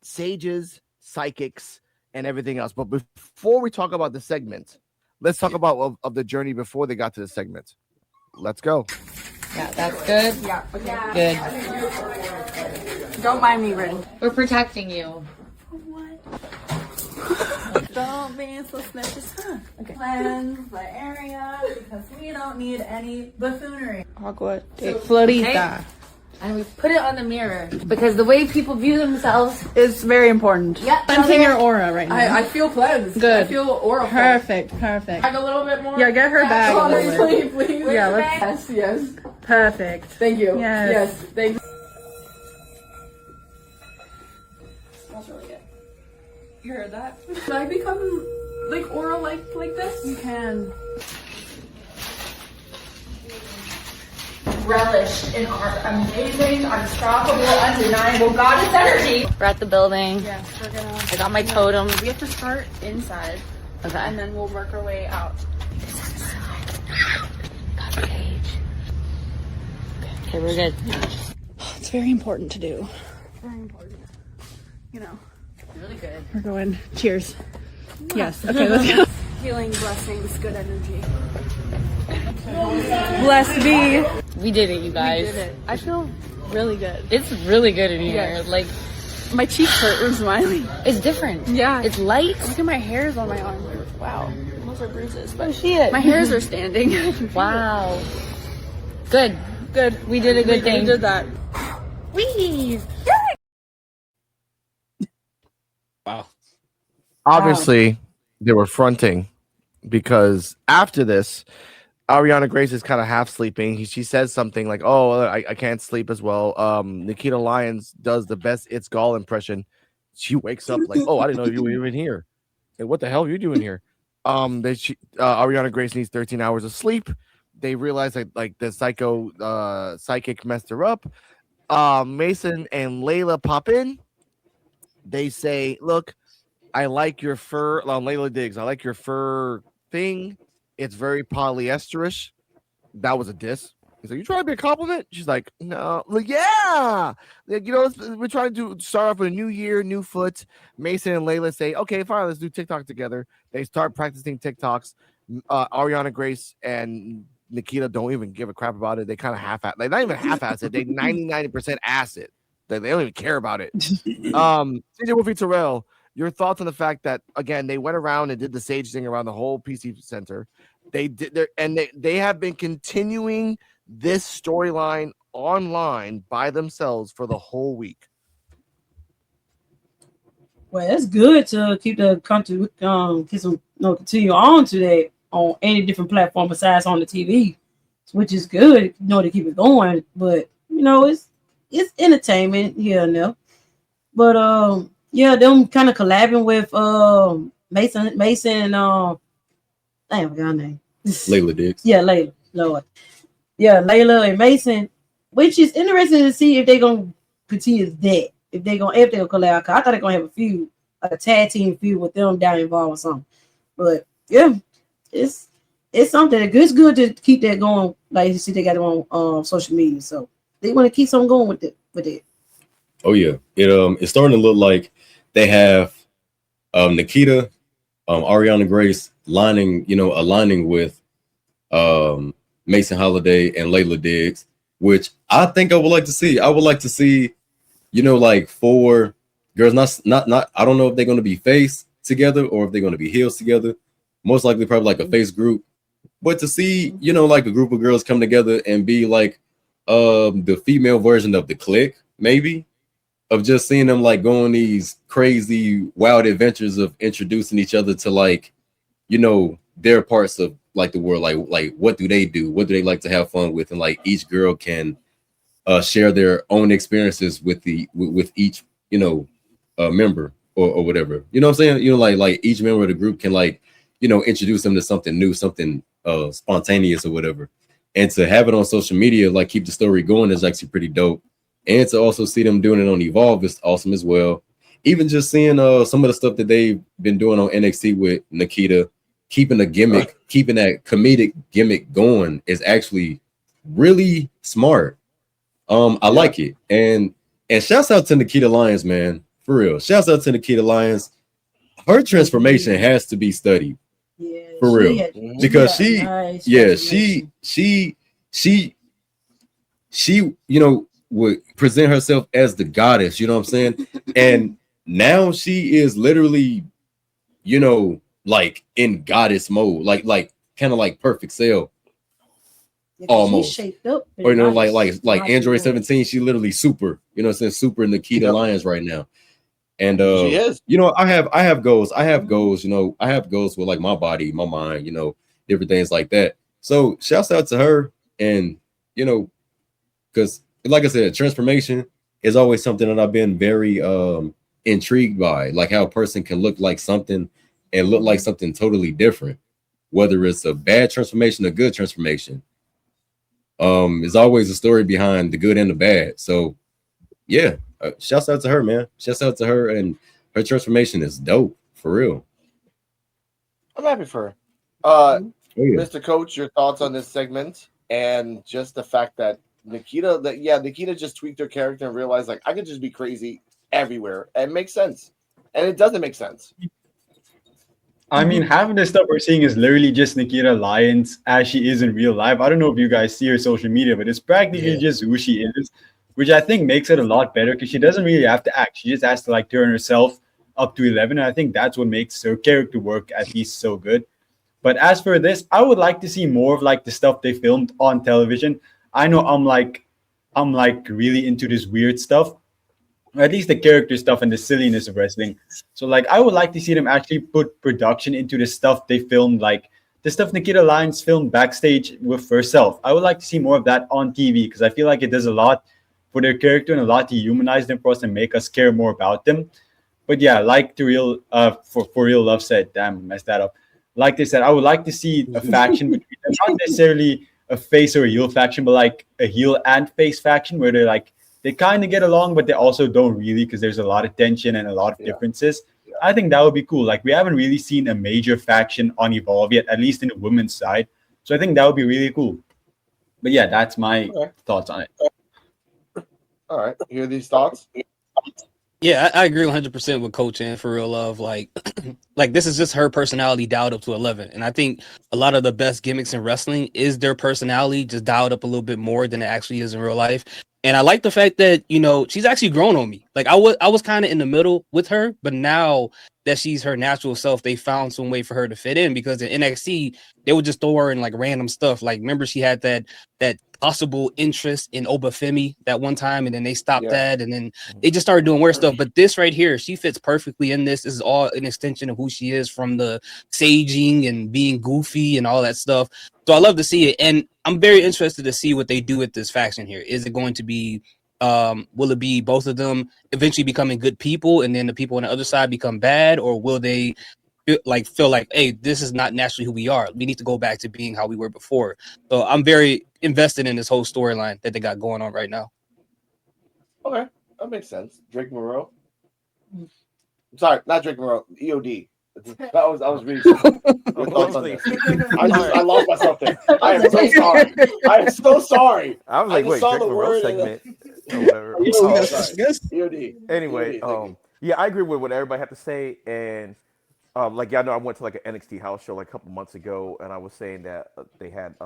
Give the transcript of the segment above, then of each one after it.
sages, psychics, and everything else. But before we talk about the segment, let's talk about of the journey before they got to the segment. Let's go. Yeah, that's good. Yeah, okay. Good. Don't mind me, Rin. We're protecting you. Don't be so snitches, huh? Okay. Cleanse the area because we don't need any buffoonery. Agua de Florida. And we put it on the mirror because the way people view themselves It's very important. Yeah, Cleansing your aura right now. I feel cleansed. Good. I feel oral. Perfect. Like a little bit more. Yeah, get her bag. a little bit. Please. Yeah, let's. Yes. Perfect. Thank you. Yes. Thank you. Smells really good. You heard that? Should I become like oral like this? You can. relish in our amazing, unstoppable, undeniable goddess energy. We're at the building. Yes, we're gonna. I got my totem. We have to start inside, Okay. and then we'll work our way out. Got a cage. Okay, we're good. It's very important to do. Very important. You know. Really good. We're going. Cheers. Yes. Okay. Let's go. Healing blessings, good energy. Blessed be. We did it, you guys. We did it. I feel really good. It's really good in here. Yes. Like, My cheeks hurt. I'm smiling. it's different. Yeah. It's light. Look at my hairs on my arm. Wow. Those are bruises. But Shit. my hairs are standing. Wow. Good. Good. We did a good thing. We did that. Wee. Wow. Obviously, they were fronting because after this, Ariana Grace is kind of half sleeping. She says something like, "Oh, I can't sleep as well." Nikita Lyons does the best "It's Gall" impression. She wakes up like, "Oh, I didn't know you were even here. Like, what the hell are you doing here?" Ariana Grace needs 13 hours of sleep. They realize that like the psychic messed her up. Mason and Layla pop in. They say, "Look, I like your fur." Layla digs. "I like your fur thing. It's very polyesterish." That was a diss. He's like, "You trying to be a compliment?" She's like, "No." Like, yeah. Like, we're trying to start off with a new year, new foot. Mason and Layla say, "Okay, fine, let's do TikTok together." They start practicing TikToks. Ariana Grace and Nikita don't even give a crap about it. They kind of half-ass, like not even half-ass it. They 90% ass it. They don't even care about it. CJ Wolfie Terrell, your thoughts on the fact that again they went around and did the sage thing around the whole PC Center. They did there, and they have been continuing this storyline online by themselves for the whole week. Well, it's good to keep the country continue on today on any different platform besides on the TV, which is good, to keep it going. But it's entertainment here and there. But yeah, them kind of collabing with Mason and I forgot her name. Layla Diggs. Yeah, Layla. Lord. Yeah, Layla and Mason, which is interesting to see if they're gonna continue that. If they'll collab. 'Cause I thought they're gonna have a feud, like a tag team feud with them down involved or something. But yeah, it's something. It's good to keep that going. Like you see, they got it on social media, so they want to keep something going with it. Oh yeah, it's starting to look like they have Nikita, Ariana Grace aligning with Mason Holiday and Layla Diggs, which I think I would like to see. I would like to see, like 4 girls. Not. I don't know if they're going to be face together or if they're going to be heels together. Most likely, probably like a face group. But to see, like a group of girls come together and be like the female version of the clique, maybe. Of just seeing them like go on these crazy wild adventures of introducing each other to like, their parts of like the world, like what do they do? What do they like to have fun with? And like each girl can share their own experiences with each, member or whatever. You know what I'm saying? Like each member of the group can like, introduce them to something new, something spontaneous or whatever. And to have it on social media, like keep the story going is actually pretty dope. And to also see them doing it on Evolve is awesome as well. Even just seeing some of the stuff that they've been doing on NXT with Nikita, keeping the gimmick, keeping that comedic gimmick going is actually really smart. I like it. And shouts out to Nikita Lyons, man. For real. Shouts out to Nikita Lyons. Her transformation has to be studied. Yeah, For real. Because she had a nice yeah, transformation. she would present herself as the goddess, you know what I'm saying? And now she is literally, like in goddess mode, like kind of like perfect cell Yeah, 'cause she's almost. shaped up. Or like Nice. like Nice Android little- 17, she literally super, what I'm saying, super Nikita Yep. Lyons right now. And She is. I have goals. I have goals, I have goals with like my body, my mind, different things like that. So shouts out to her. And because like I said, transformation is always something that I've been very intrigued by, like how a person can look like something and look like something totally different, whether it's a bad transformation or good transformation. There's always a story behind the good and the bad. So yeah, shouts out to her, man. Shouts out to her, and her transformation is dope for real. I'm happy for her. Oh, yeah. Mr. Coach, your thoughts on this segment and just the fact that Nikita just tweaked her character and realized like I could just be crazy everywhere and it makes sense. And it doesn't make sense. I mean, half of the stuff we're seeing is literally just Nikita Lyons as she is in real life. I don't know if you guys see her social media, but it's practically just who she is, which I think makes it a lot better because she doesn't really have to act. She just has to like turn herself up to 11. And I think that's what makes her character work at least so good. But as for this, I would like to see more of like the stuff they filmed on television. I know I'm like really into this weird stuff, or at least the character stuff and the silliness of wrestling. So like I would like to see them actually put production into the stuff they filmed, like the stuff Nikita Lyons filmed backstage with herself. I would like to see more of that on TV because I feel like it does a lot for their character and a lot to humanize them for us and make us care more about them. But yeah, like the real for real love said, damn, messed that up. Like they said, I would like to see a faction between them, not necessarily a face or a heel faction, but like a heel and face faction where they're like they kind of get along, but they also don't really because there's a lot of tension and a lot of differences. I think that would be cool. Like we haven't really seen a major faction on Evolve yet, at least in the women's side. So I think that would be really cool. But yeah, that's my thoughts on it. All right. Hear these thoughts? Yeah, I agree 100% with Coach and for real love. Like, like this is just her personality dialed up to 11, and I think a lot of the best gimmicks in wrestling is their personality just dialed up a little bit more than it actually is in real life. And I like the fact that she's actually grown on me. Like I was kind of in the middle with her, but now that she's her natural self, they found some way for her to fit in because in NXT they would just throw her in like random stuff. Like remember she had that possible interest in Obafemi that one time, and then they stopped that, and then they just started doing weird stuff. But this right here, she fits perfectly in this. This is all an extension of who she is from the saging and being goofy and all that stuff. So I love to see it, and I'm very interested to see what they do with this faction here. Is it going to be will it be both of them eventually becoming good people and then the people on the other side become bad, or will they feel like, hey, this is not naturally who we are, we need to go back to being how we were before? So I'm very invested in this whole storyline that they got going on right now. Okay, that makes sense. Drake Moreau. Sorry, not Drake Moreau. EOD. I was reading something. Your thoughts on this? I lost myself there. I am so sorry. I am so sorry. I was like, wait, Drake Moreau segment or whatever. EOD. Anyway, yeah, I agree with what everybody had to say, and like y'all know, I went to like an NXT house show like a couple months ago, and I was saying that they had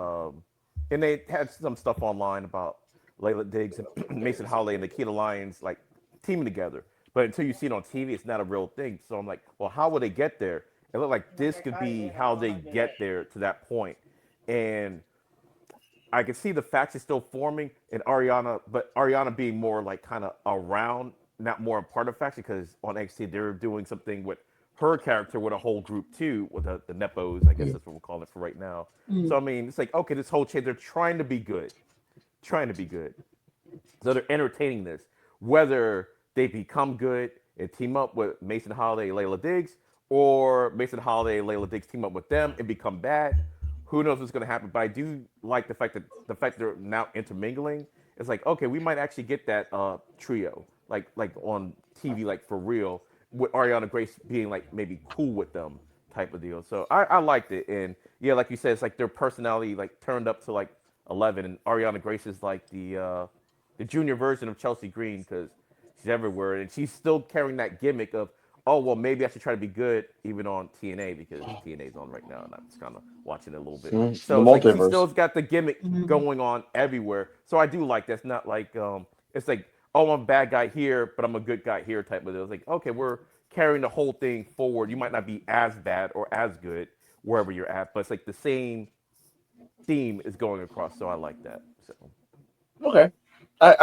some stuff online about Layla Diggs and Mason Holliday and Nikita Lyons like teaming together. But until you see it on TV, it's not a real thing. So I'm like, well, how will they get there? It looked like this could be how they get there to that point. And I can see the faction still forming and Ariana, but Ariana being more like kind of around, not more a part of faction, because on NXT they're doing something with her character with a whole group too, with the Nepos, I guess that's what we're calling it for right now. So I mean, it's like, okay, this whole chain, they're trying to be good. Trying to be good. So they're entertaining this. Whether they become good and team up with Mason Holiday and Layla Diggs, or Mason Holiday and Layla Diggs team up with them and become bad. Who knows what's going to happen? But I do like the fact that they're now intermingling. It's like, okay, we might actually get that trio like on TV, like for real, with Ariana Grace being like maybe cool with them type of deal. So I liked it, and yeah, like you said, it's like their personality like turned up to like 11, and Ariana Grace is like the junior version of Chelsea Green because She's everywhere, and she's still carrying that gimmick of, oh well, maybe I should try to be good even on TNA because TNA's on right now, and I'm just kind of watching it a little bit. The So it's like she multiverse. still's got the gimmick going on everywhere. So I do like that's not like it's like, oh, I'm a bad guy here, but I'm a good guy here type of deal. It's like, okay, we're carrying the whole thing forward. You might not be as bad or as good wherever you're at, but it's like the same theme is going across. So I like that. So Okay, I